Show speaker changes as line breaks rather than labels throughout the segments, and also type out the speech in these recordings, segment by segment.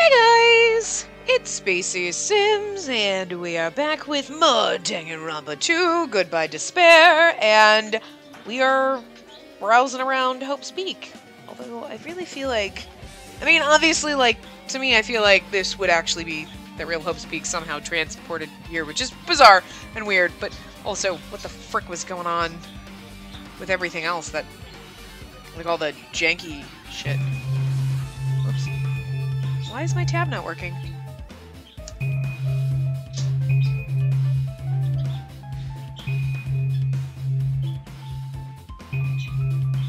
Hey guys! It's Spacey Sims, and we are back with more Danganronpa 2, Goodbye Despair, and we are browsing around Hope's Peak. Although, I really feel like... I mean, obviously, like, to me, I feel like this would actually be the real Hope's Peak somehow transported here, which is bizarre and weird, but also, what the frick was going on with everything else that... like, all the janky shit. Whoops. Why is my tab not working?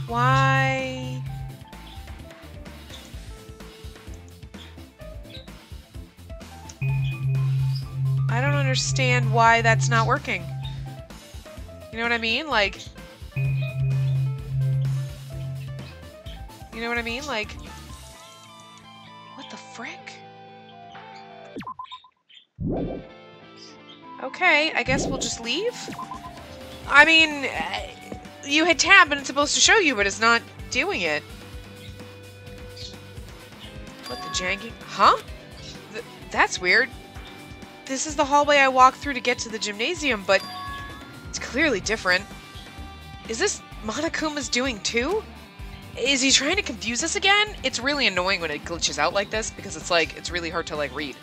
Why? I don't understand why that's not working. You know what I mean? Like... you know what I mean? Like... what the frick? Okay, I guess we'll just leave? I mean, you hit tab and it's supposed to show you, but it's not doing it. What the janky? Huh? That's weird. This is the hallway I walked through to get to the gymnasium, but it's clearly different. Is this Monokuma's doing too? Is he trying to confuse us again? It's really annoying when it glitches out like this, because it's like, it's really hard to like read.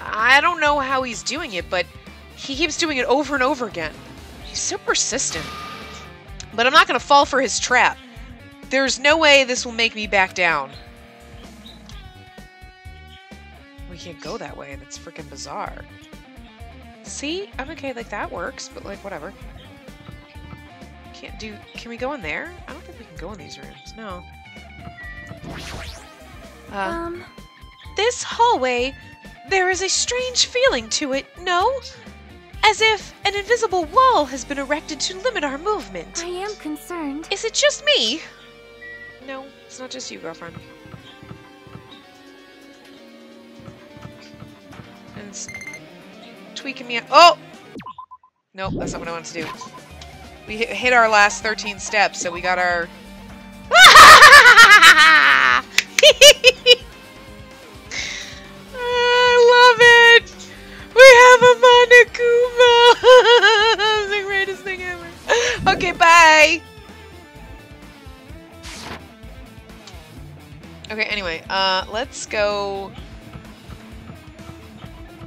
I don't know how he's doing it, but he keeps doing it over and over again. He's so persistent. But I'm not gonna fall for his trap. There's no way this will make me back down. We can't go that way, and it's freaking bizarre. See? I'm okay, like that works, but like, whatever. Can't do... can we go in there? I don't think we can go in these rooms. No. This hallway, there is a strange feeling to it, no? As if an invisible wall has been erected to limit our movement.
I am concerned.
Is it just me? No, it's not just you, girlfriend. And it's tweaking me out. Oh! Nope, that's not what I wanted to do. We hit our last 13 steps, so we got our... I love it! We have a Monokuma! That's the greatest thing ever. Okay, bye! Okay, anyway, let's go...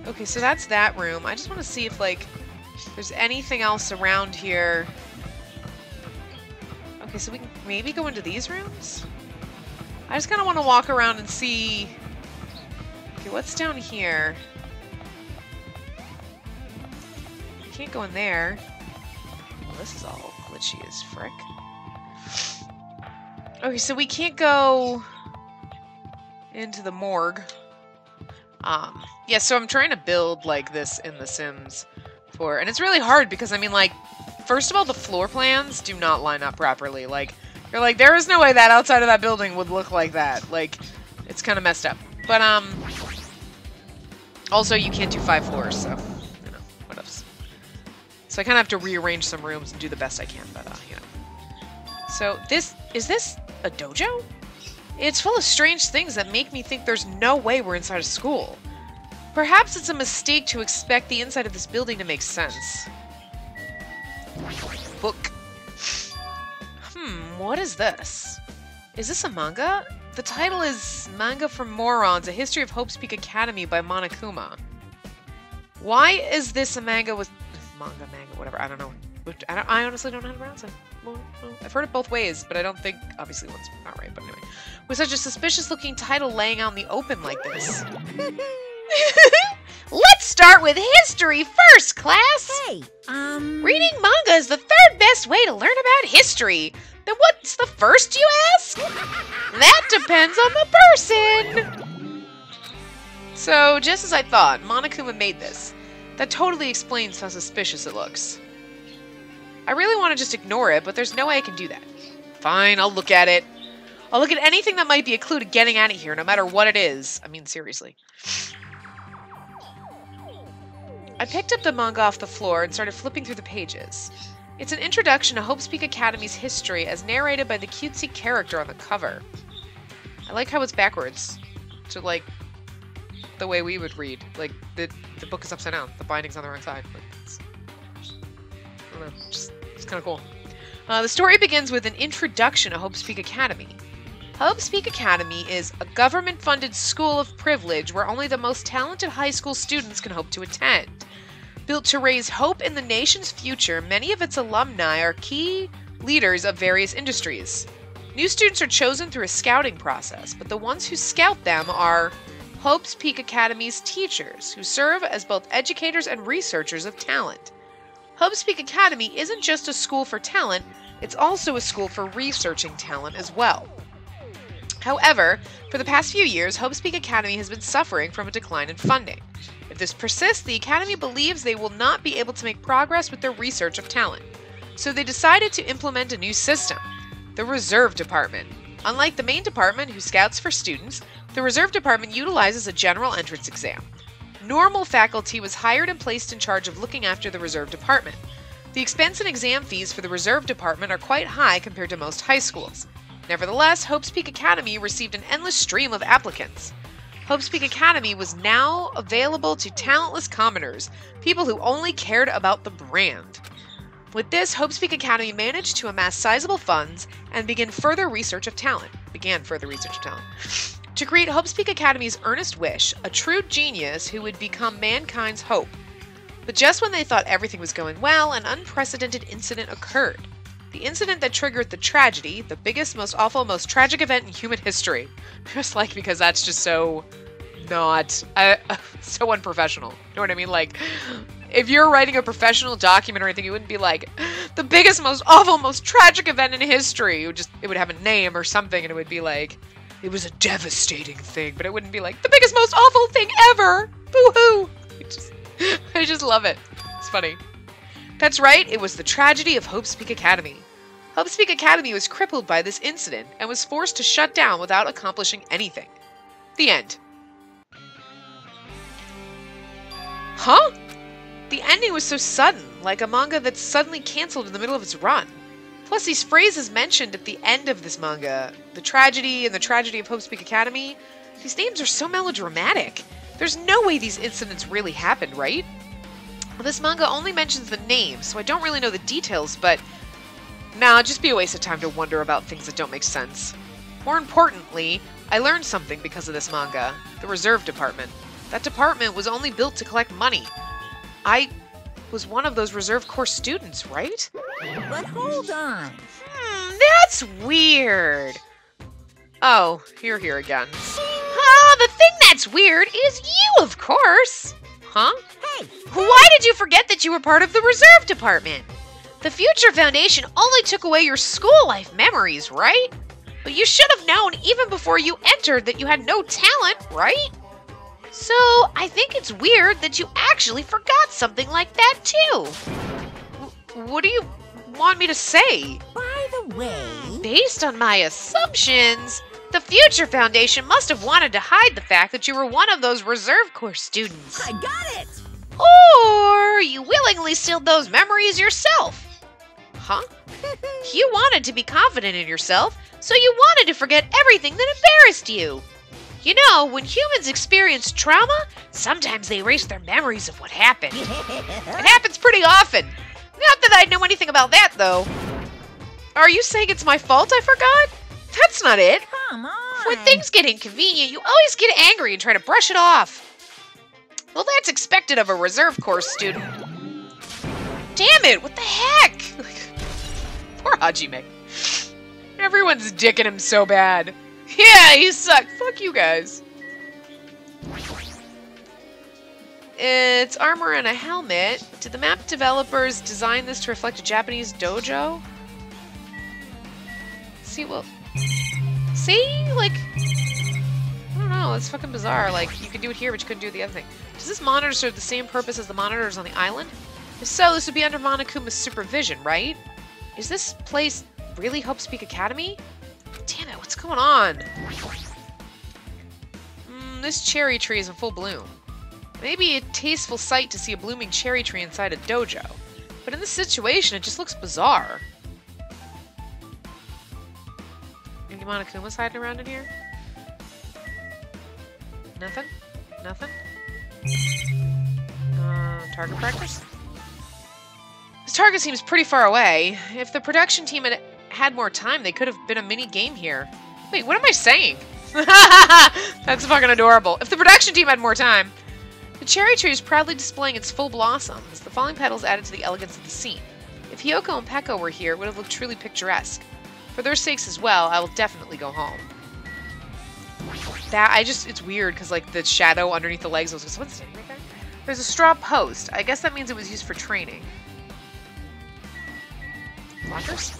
okay, so that's that room. I just want to see if, like, there's anything else around here. Okay, so we can maybe go into these rooms? I just kind of want to walk around and see... okay, what's down here? I can't go in there. Well, this is all glitchy as frick. Okay, so we can't go into the morgue. Yeah, so I'm trying to build, like, this in The Sims 4. And it's really hard because, I mean, like, first of all, the floor plans do not line up properly. Like, you're like, there is no way that outside of that building would look like that. Like, it's kind of messed up. But, also, you can't do 5 floors, so, you know, what else. So I kind of have to rearrange some rooms and do the best I can, but, you know. So, is this a dojo? It's full of strange things that make me think there's no way we're inside a school. Perhaps it's a mistake to expect the inside of this building to make sense. Book. What is this? Is this a manga? The title is Manga for Morons, A History of Hope's Peak Academy by Monokuma. Why is this a manga with... manga, whatever, I don't know. I honestly don't know how to pronounce it. Well, I've heard it both ways, but I don't think... obviously one's not right, but anyway. With such a suspicious-looking title laying out in the open like this. Let's start with history first, class!
Hey,
reading manga is the third best way to learn about history. Then what's the first, you ask? That depends on the person! So, just as I thought, Monokuma made this. That totally explains how suspicious it looks. I really want to just ignore it, but there's no way I can do that. Fine, I'll look at it. I'll look at anything that might be a clue to getting out of here, no matter what it is. I mean, seriously. I picked up the manga off the floor and started flipping through the pages. It's an introduction to Hope's Peak Academy's history as narrated by the cutesy character on the cover. I like how it's backwards. to, like, the way we would read. Like, the book is upside down. The binding's on the wrong side. Like, I don't know. It's kind of cool. The story begins with an introduction to Hope's Peak Academy. Hope's Peak Academy is a government-funded school of privilege where only the most talented high school students can hope to attend. Built to raise hope in the nation's future, many of its alumni are key leaders of various industries. New students are chosen through a scouting process, but the ones who scout them are Hope's Peak Academy's teachers, who serve as both educators and researchers of talent. Hope's Peak Academy isn't just a school for talent, it's also a school for researching talent as well. However, for the past few years, Hope's Peak Academy has been suffering from a decline in funding. If this persists, the Academy believes they will not be able to make progress with their research of talent. So they decided to implement a new system, the Reserve Department. Unlike the main department, who scouts for students, the Reserve Department utilizes a general entrance exam. Normal faculty was hired and placed in charge of looking after the Reserve Department. The expense and exam fees for the Reserve Department are quite high compared to most high schools. Nevertheless, Hope's Peak Academy received an endless stream of applicants. Hope's Peak Academy was now available to talentless commoners, people who only cared about the brand. With this, Hope's Peak Academy managed to amass sizable funds and began further research of talent. To create Hope's Peak Academy's earnest wish, a true genius who would become mankind's hope. But just when they thought everything was going well, an unprecedented incident occurred. The incident that triggered the tragedy, the biggest, most awful, most tragic event in human history. Just like, because that's just so not, so unprofessional. You know what I mean? Like, if you're writing a professional document or anything, you wouldn't be like, the biggest, most awful, most tragic event in history. It would have a name or something, and it would be like, it was a devastating thing, but it wouldn't be like, the biggest, most awful thing ever! Boo-hoo! I just love it. It's funny. That's right, it was the tragedy of Hope's Peak Academy. Hope's Peak Academy was crippled by this incident and was forced to shut down without accomplishing anything. The end. Huh? The ending was so sudden, like a manga that's suddenly cancelled in the middle of its run. Plus, these phrases mentioned at the end of this manga, the tragedy and the tragedy of Hope's Peak Academy, these names are so melodramatic. There's no way these incidents really happened, right? Well, this manga only mentions the names, so I don't really know the details, but nah, it'd just be a waste of time to wonder about things that don't make sense. More importantly, I learned something because of this manga. The Reserve Department. That department was only built to collect money. I was one of those Reserve Corps students, right?
But hold on.
That's weird. Oh, you're here again. The thing that's weird is you, of course. Huh?
Hey!
Why did you forget that you were part of the Reserve Department? The Future Foundation only took away your school life memories, right? But you should have known even before you entered that you had no talent, right? So, I think it's weird that you actually forgot something like that, too. What do you want me to say?
By the way...
Based on my assumptions, the Future Foundation must have wanted to hide the fact that you were one of those Reserve Corps students.
I got it!
Or you willingly sealed those memories yourself. Huh? You wanted to be confident in yourself, so you wanted to forget everything that embarrassed you. You know, when humans experience trauma, sometimes they erase their memories of what happened. It happens pretty often. Not that I know anything about that, though. Are you saying it's my fault I forgot? That's not it.
Come on.
When things get inconvenient, you always get angry and try to brush it off. Well, that's expected of a Reserve Corps student. Damn it, what the heck? Poor Hajime. Everyone's dicking him so bad. Yeah, he sucked. Fuck you guys. It's armor and a helmet. Did the map developers design this to reflect a Japanese dojo? See, well... See? Like... I don't know, it's fucking bizarre. Like, you could do it here, but you couldn't do the other thing. Does this monitor serve the same purpose as the monitors on the island? If so, this would be under Monokuma's supervision, right? Is this place really Hope's Peak Academy? Damn it, what's going on? This cherry tree is in full bloom. Maybe a tasteful sight to see a blooming cherry tree inside a dojo. But in this situation, it just looks bizarre. Maybe Monokuma's hiding around in here? Nothing? Nothing? Target practice? This target seems pretty far away. If the production team had had more time, they could have been a mini game here. Wait, what am I saying? That's fucking adorable. If the production team had more time. The cherry tree is proudly displaying its full blossoms. The falling petals added to the elegance of the scene. If Hiyoko and Peko were here, it would have looked truly picturesque. For their sakes as well, I will definitely go home. It's weird because like the shadow underneath the legs was what's it right there? There's a straw post. I guess that means it was used for training. Lockers?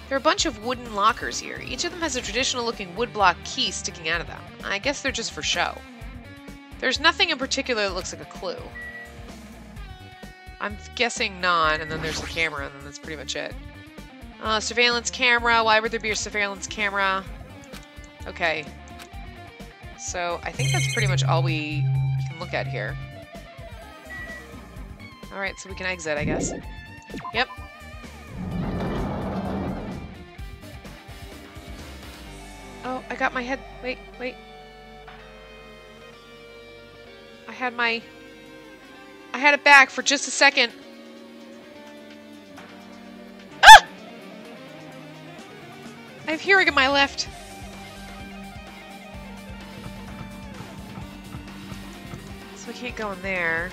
There are a bunch of wooden lockers here. Each of them has a traditional-looking woodblock key sticking out of them. I guess they're just for show. There's nothing in particular that looks like a clue. I'm guessing not, and then there's the camera, and then that's pretty much it. Surveillance camera. Why would there be a surveillance camera? Okay. So, I think that's pretty much all we can look at here. Alright, so we can exit, I guess. Yep. Oh, I got my head. Wait, wait. I had it back for just a second. Ah! I have hearing in my left. So we can't go in there.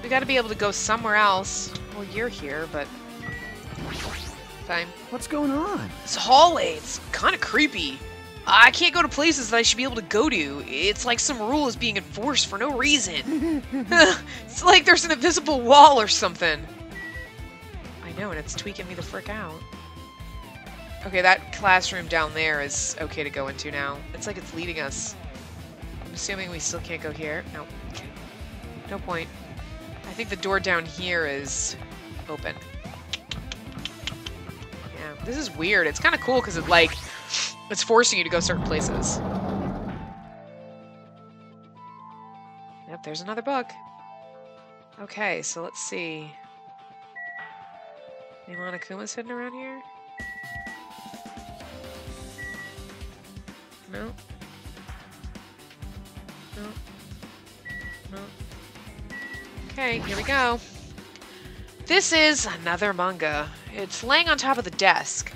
We gotta be able to go somewhere else. Well, you're here, but... Fine.
What's going on?
This hallway, it's kind of creepy. I can't go to places that I should be able to go to. It's like some rule is being enforced for no reason. It's like there's an invisible wall or something. I know, and it's tweaking me the frick out. Okay, that classroom down there is okay to go into now. It's like it's leading us. I'm assuming we still can't go here. No. Okay. No point. I think the door down here is open. Yeah, this is weird. It's kind of cool because it, like, it's forcing you to go certain places. Yep, there's another book. Okay, so let's see. Any Monokuma's hidden around here? No. No. No. Okay, here we go. This is another manga. It's laying on top of the desk.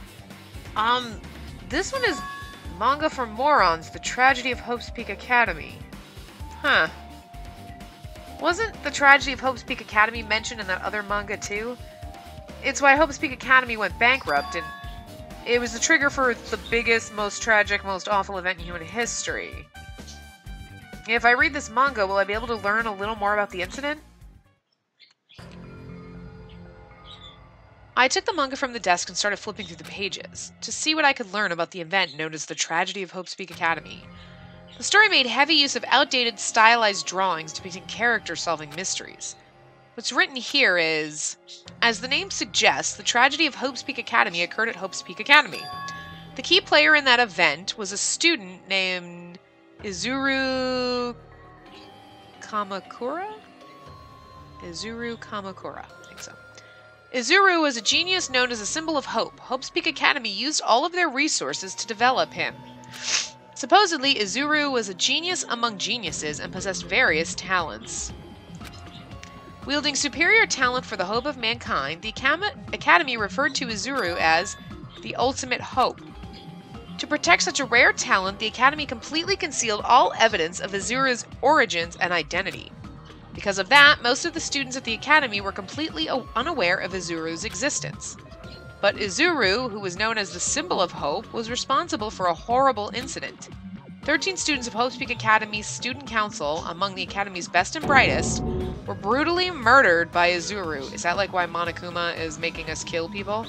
This one is manga for morons, The Tragedy of Hope's Peak Academy. Huh. Wasn't The Tragedy of Hope's Peak Academy mentioned in that other manga too? It's why Hope's Peak Academy went bankrupt, and it was the trigger for the biggest, most tragic, most awful event in human history. If I read this manga, will I be able to learn a little more about the incident? I took the manga from the desk and started flipping through the pages to see what I could learn about the event known as the Tragedy of Hope's Peak Academy. The story made heavy use of outdated, stylized drawings depicting characters solving mysteries. What's written here is, as the name suggests, the tragedy of Hope's Peak Academy occurred at Hope's Peak Academy. The key player in that event was a student named Izuru Kamakura? Izuru Kamakura, I think so. Izuru was a genius known as a symbol of hope. Hope's Peak Academy used all of their resources to develop him. Supposedly, Izuru was a genius among geniuses and possessed various talents. Wielding superior talent for the hope of mankind, the Academy referred to Izuru as the ultimate hope. To protect such a rare talent, the Academy completely concealed all evidence of Izuru's origins and identity. Because of that, most of the students at the Academy were completely unaware of Izuru's existence. But Izuru, who was known as the symbol of hope, was responsible for a horrible incident. 13 students of Hope's Peak Academy's student council, among the Academy's best and brightest, were brutally murdered by Izuru. Is that like why Monokuma is making us kill people?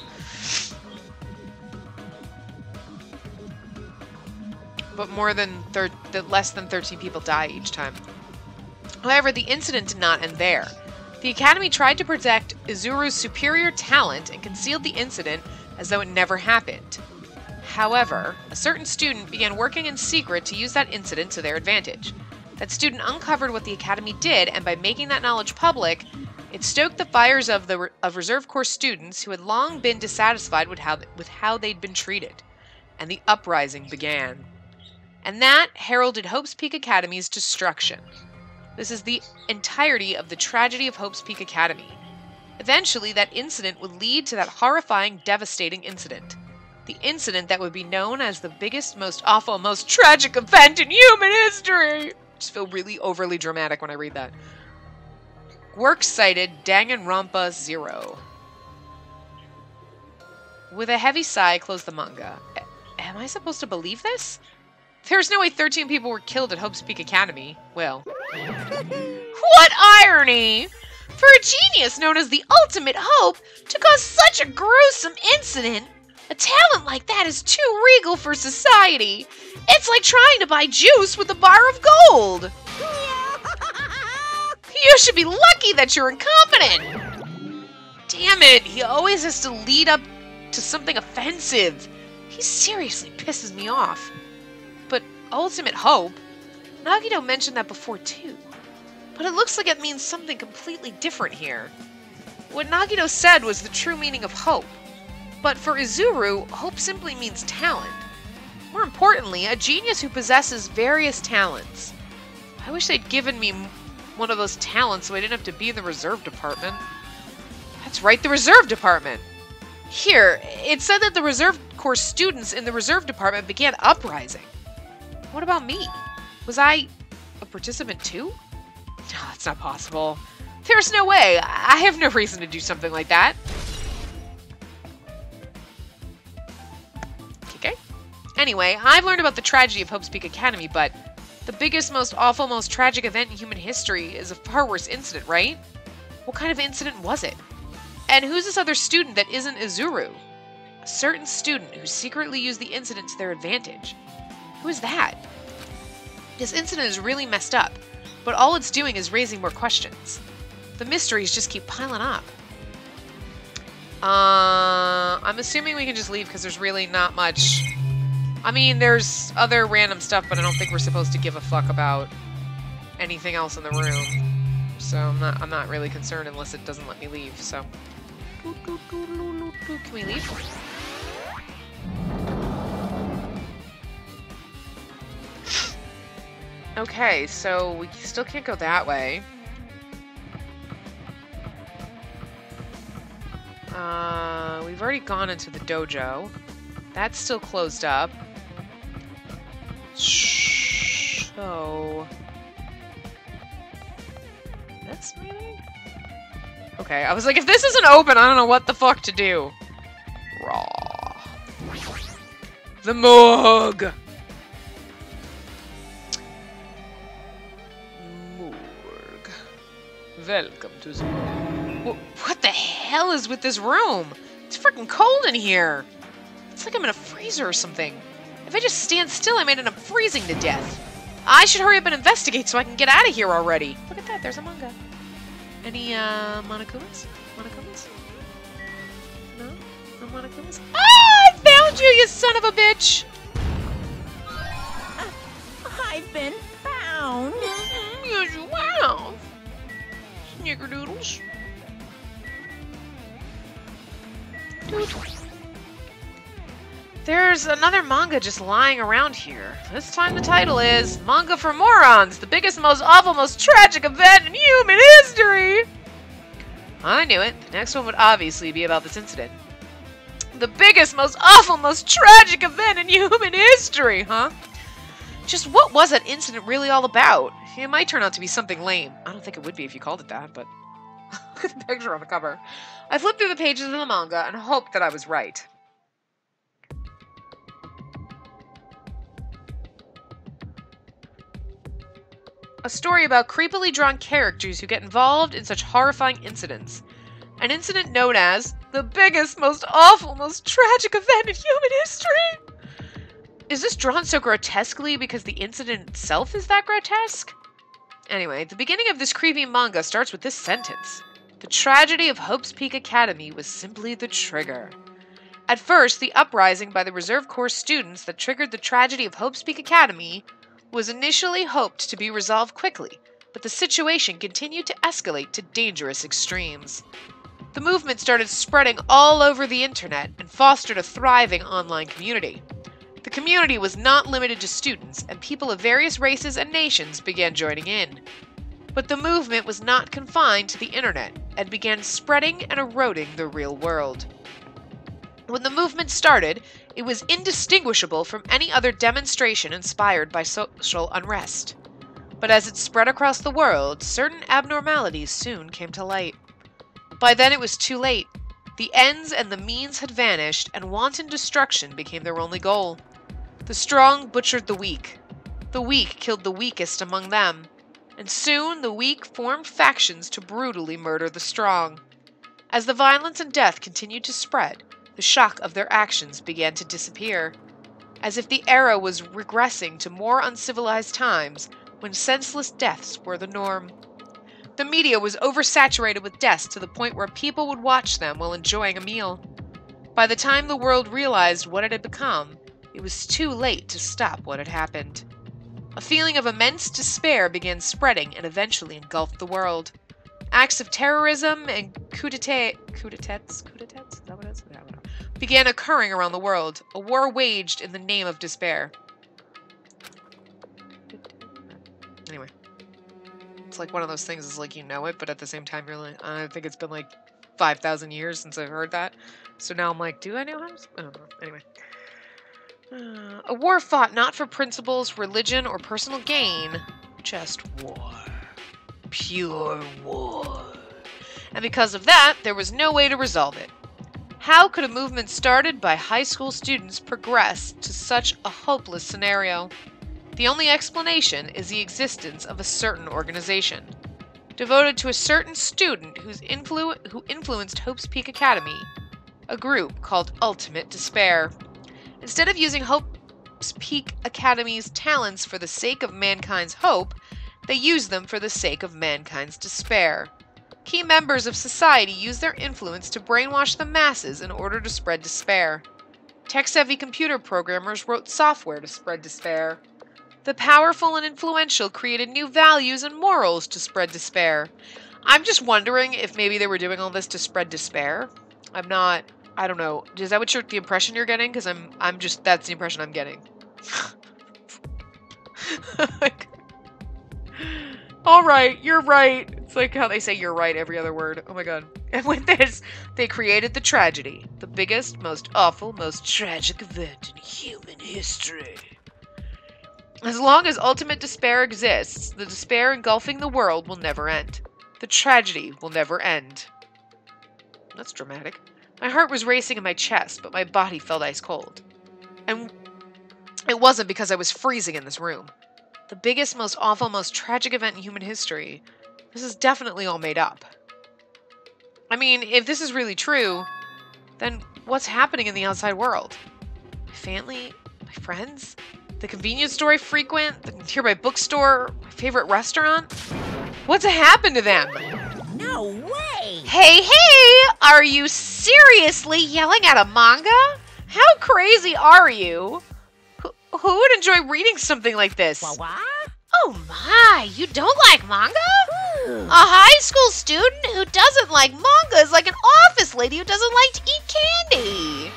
But less than 13 people die each time. However, the incident did not end there. The Academy tried to protect Izuru's superior talent and concealed the incident as though it never happened. However, a certain student began working in secret to use that incident to their advantage. That student uncovered what the Academy did, and by making that knowledge public, it stoked the fires of Reserve Corps students who had long been dissatisfied with how they'd been treated. And the uprising began. and that heralded Hope's Peak Academy's destruction. This is the entirety of the tragedy of Hope's Peak Academy. Eventually, that incident would lead to that horrifying, devastating incident. The incident that would be known as the biggest, most awful, most tragic event in human history! I just feel really overly dramatic when I read that. Works cited Danganronpa 0. With a heavy sigh, I closed the manga. Am I supposed to believe this? There's no way 13 people were killed at Hope's Peak Academy. Well. What irony! For a genius known as the ultimate hope to cause such a gruesome incident, a talent like that is too regal for society. It's like trying to buy juice with a bar of gold. You should be lucky that you're incompetent. Damn it, he always has to lead up to something offensive. He seriously pisses me off. But ultimate hope? Nagito mentioned that before too. But it looks like it means something completely different here. What Nagito said was the true meaning of hope. But for Izuru, hope simply means talent. More importantly, a genius who possesses various talents. I wish they'd given me one of those talents so I didn't have to be in the reserve department. That's right, the reserve department. Here, it said that the reserve corps students in the reserve department began uprising. What about me? Was I a participant too? No, that's not possible. There's no way. I have no reason to do something like that. Okay. Anyway, I've learned about the tragedy of Hope's Peak Academy, but the biggest, most awful, most tragic event in human history is a far worse incident, right? What kind of incident was it? And who's this other student that isn't Izuru? A certain student who secretly used the incident to their advantage. Who is that? This incident is really messed up, but all it's doing is raising more questions. The mysteries just keep piling up. I'm assuming we can just leave because there's really not much. I mean, there's other random stuff, but I don't think we're supposed to give a fuck about anything else in the room. So I'm not really concerned unless it doesn't let me leave, so. Can we leave? Okay, so we still can't go that way. We've already gone into the dojo. That's still closed up. So... this maybe? Okay, I was like, if this isn't open, I don't know what the fuck to do. Raw. The morgue! Morgue. Welcome to the morgue. What the hell is with this room? It's freaking cold in here. It's like I'm in a freezer or something. If I just stand still, I might end up freezing to death. I should hurry up and investigate so I can get out of here already. Look at that, there's a manga. Any, Monokumas? Monokumas? No? No Monokumas? Ah! I found you, you son of a bitch!
I've been found.
Yes, you have. Snickerdoodles. Dude. There's another manga just lying around here. This time the title is Manga for Morons, the biggest, most awful, most tragic event in human history! I knew it. The next one would obviously be about this incident. The biggest, most awful, most tragic event in human history, huh? Just what was that incident really all about? It might turn out to be something lame. I don't think it would be if you called it that, but... look at the picture on the cover. I flipped through the pages of the manga and hoped that I was right. A story about creepily drawn characters who get involved in such horrifying incidents. An incident known as the biggest, most awful, most tragic event in human history. Is this drawn so grotesquely because the incident itself is that grotesque? Anyway, the beginning of this creepy manga starts with this sentence. The tragedy of Hope's Peak Academy was simply the trigger. At first, the uprising by the Reserve Corps students that triggered the tragedy of Hope's Peak Academy was initially hoped to be resolved quickly, but the situation continued to escalate to dangerous extremes. The movement started spreading all over the internet and fostered a thriving online community. The community was not limited to students, and people of various races and nations began joining in. But the movement was not confined to the internet and began spreading and eroding the real world. When the movement started, it was indistinguishable from any other demonstration inspired by social unrest. But as it spread across the world, certain abnormalities soon came to light. By then it was too late. The ends and the means had vanished, and wanton destruction became their only goal. The strong butchered the weak. The weak killed the weakest among them. And soon the weak formed factions to brutally murder the strong. As the violence and death continued to spread, the shock of their actions began to disappear. As if the era was regressing to more uncivilized times, when senseless deaths were the norm. The media was oversaturated with deaths to the point where people would watch them while enjoying a meal. By the time the world realized what it had become, it was too late to stop what had happened. A feeling of immense despair began spreading and eventually engulfed the world. Acts of terrorism and coup d'etats, is that what it is? Began occurring around the world, a war waged in the name of despair. Anyway, it's like one of those things is like you know it, but at the same time you're like, I think it's been like 5,000 years since I've heard that. So now I'm like, do I know how to... I don't know. Anyway. A war fought not for principles, religion, or personal gain. Just war. Pure war. And because of that, there was no way to resolve it. How could a movement started by high school students progress to such a hopeless scenario? The only explanation is the existence of a certain organization, devoted to a certain student who influenced Hope's Peak Academy, a group called Ultimate Despair. Instead of using Hope's Peak Academy's talents for the sake of mankind's hope, they used them for the sake of mankind's despair. Key members of society used their influence to brainwash the masses in order to spread despair. Tech-savvy computer programmers wrote software to spread despair. The powerful and influential created new values and morals to spread despair. I'm just wondering if maybe they were doing all this to spread despair. I don't know. Is that what the impression you're getting? Because that's the impression I'm getting. All right, you're right. It's like how they say you're right every other word. Oh my god. And with this, they created the tragedy. The biggest, most awful, most tragic event in human history. As long as ultimate despair exists, the despair engulfing the world will never end. The tragedy will never end. That's dramatic. My heart was racing in my chest, but my body felt ice cold. And it wasn't because I was freezing in this room. The biggest, most awful, most tragic event in human history. This is definitely all made up. I mean, if this is really true, then what's happening in the outside world? My family? My friends? The convenience store I frequent? The nearby bookstore? My favorite restaurant? What's happened to them?
No way!
Hey! Are you seriously yelling at a manga? How crazy are you? Who would enjoy reading something like this?
What?
Oh my, you don't like manga? A high school student who doesn't like manga is like an office lady who doesn't like to eat candy.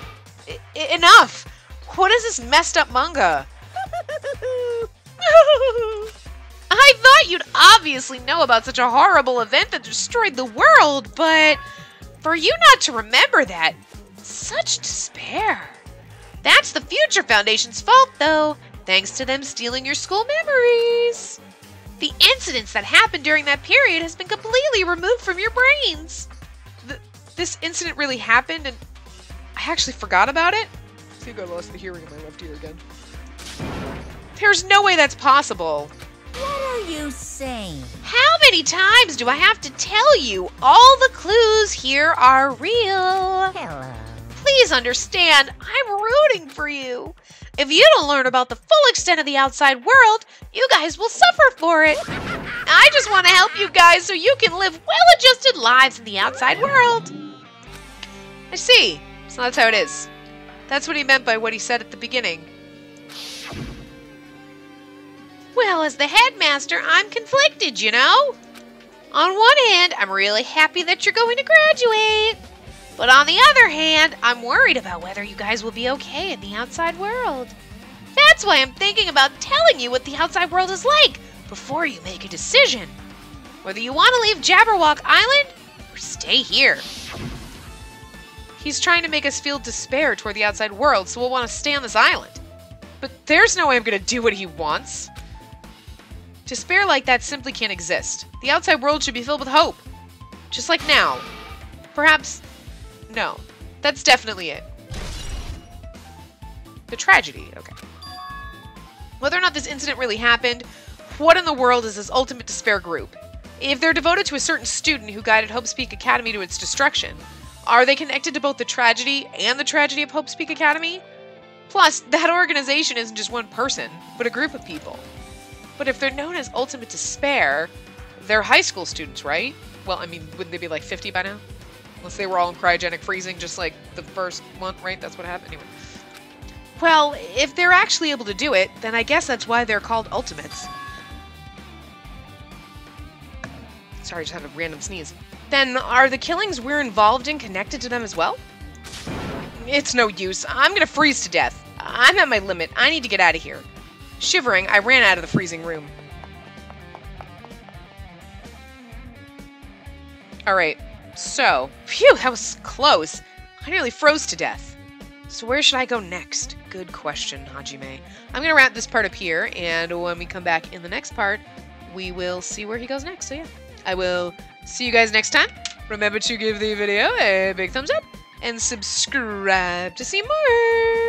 Enough. What is this messed up manga? I thought you'd obviously know about such a horrible event that destroyed the world, but for you not to remember that, such despair. That's the Future Foundation's fault, though, thanks to them stealing your school memories. The incidents that happened during that period has been completely removed from your brains. This incident really happened, and I actually forgot about it? I think I lost the hearing in my left ear again. There's no way that's possible.
What are you saying?
How many times do I have to tell you all the clues here are real?
Hello.
Please understand, I'm rooting for you. If you don't learn about the full extent of the outside world, you guys will suffer for it. I just want to help you guys so you can live well-adjusted lives in the outside world. I see. So that's how it is. That's what he meant by what he said at the beginning. Well, as the headmaster, I'm conflicted, you know? On one hand, I'm really happy that you're going to graduate. But on the other hand, I'm worried about whether you guys will be okay in the outside world. That's why I'm thinking about telling you what the outside world is like before you make a decision. Whether you want to leave Jabberwock Island or stay here. He's trying to make us feel despair toward the outside world, so we'll want to stay on this island. But there's no way I'm going to do what he wants. Despair like that simply can't exist. The outside world should be filled with hope. Just like now. Perhaps... No. That's definitely it. The tragedy. Okay. Whether or not this incident really happened, what in the world is this ultimate despair group? If they're devoted to a certain student who guided Hope's Peak Academy to its destruction, are they connected to both the tragedy and the tragedy of Hope's Peak Academy? Plus, that organization isn't just one person, but a group of people. But if they're known as Ultimate Despair, they're high school students, right? Well, I mean, wouldn't they be like 50 by now? Unless they were all in cryogenic freezing, just like the first one, right? That's what happened. Anyway. Well, if they're actually able to do it, then I guess that's why they're called Ultimates. Sorry, I just had a random sneeze. Then, are the killings we're involved in connected to them as well? It's no use. I'm gonna freeze to death. I'm at my limit. I need to get out of here. Shivering, I ran out of the freezing room. Alright, so, phew, that was close. I nearly froze to death. So where should I go next? Good question, Hajime. I'm gonna wrap this part up here, and when we come back in the next part, we will see where he goes next. So yeah, I will see you guys next time. Remember to give the video a big thumbs up, and subscribe to see more!